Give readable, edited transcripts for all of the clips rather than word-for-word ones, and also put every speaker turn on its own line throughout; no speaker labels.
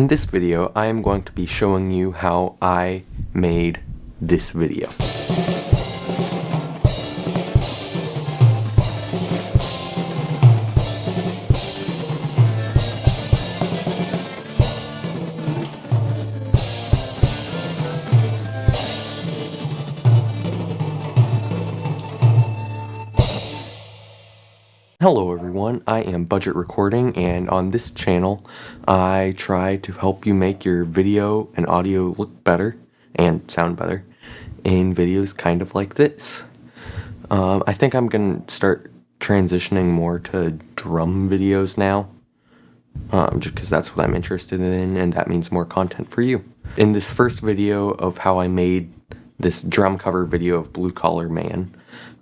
In this video, I am going to be showing you how I made this video. Hello everyone, I am Budget Recording, and on this channel I try to help you make your video and audio look better and sound better in videos kind of like this. I think I'm going to start transitioning more to drum videos now, just because that's what I'm interested in and that means more content for you. In this first video of how I made this drum cover video of Blue Collar Man,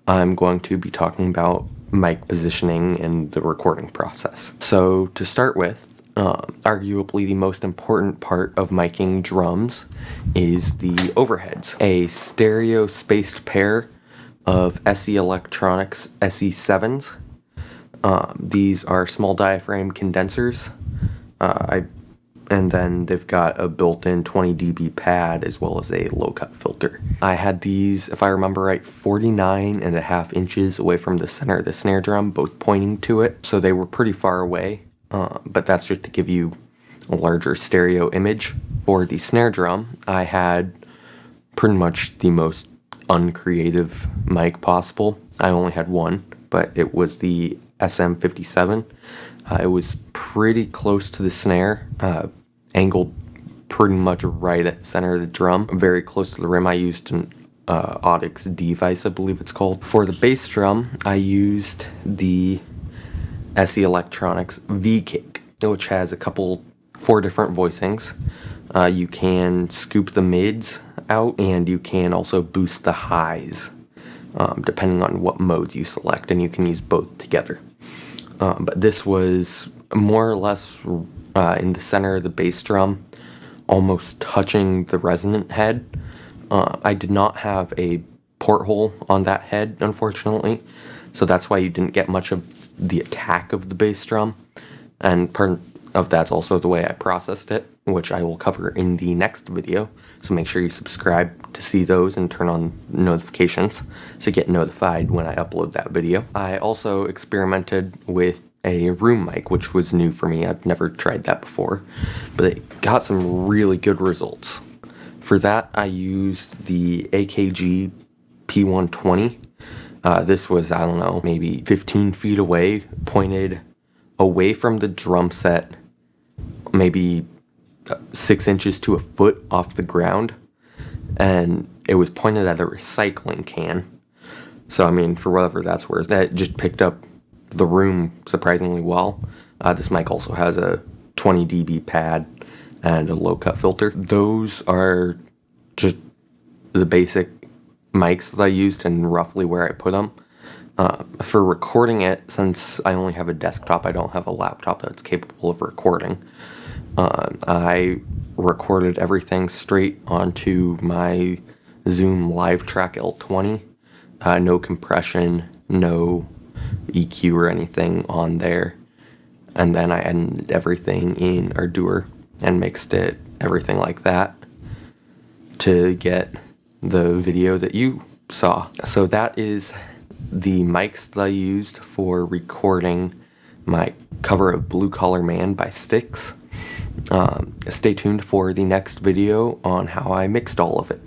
I'm going to be talking about mic positioning and the recording process. So to start with, arguably the most important part of miking drums is the overheads. A stereo spaced pair of SE Electronics SE7s. These are small diaphragm condensers. And then they've got a built-in 20 dB pad as well as a low-cut filter. I had these, if I remember right, 49.5 inches away from the center of the snare drum, both pointing to it. So they were pretty far away, but that's just to give you a larger stereo image. For the snare drum, I had pretty much the most uncreative mic possible. I only had one, but it was the SM57. It was pretty close to the snare, angled pretty much right at the center of the drum, very close to the rim. I used an Audix device, I believe it's called. For the bass drum, I used the SE Electronics V-Kick, which has four different voicings. You can scoop the mids out, and you can also boost the highs, depending on what modes you select, and you can use both together. But this was more or less in the center of the bass drum, almost touching the resonant head. I did not have a porthole on that head, unfortunately, so that's why you didn't get much of the attack of the bass drum, and part of that's also the way I processed it, which I will cover in the next video, so make sure you subscribe to see those and turn on notifications to get notified when I upload that video. I also experimented with a room mic, which was new for me. I've never tried that before, but it got some really good results. For that, I used the AKG P120. This was, I don't know, maybe 15 feet away, pointed away from the drum set, maybe 6 inches to a foot off the ground, and it was pointed at a recycling can. So, I mean, for whatever that's worth, that just picked up the room surprisingly well. This mic also has a 20 dB pad and a low-cut filter. Those are just the basic mics that I used and roughly where I put them. For recording it, since I only have a desktop, I don't have a laptop that's capable of recording. I recorded everything straight onto my Zoom LiveTrack L20. No compression, no EQ or anything on there. And then I edited everything in Ardour and mixed it, everything like that, to get the video that you saw. So that is the mics that I used for recording my cover of Blue Collar Man by Styx. Stay tuned for the next video on how I mixed all of it.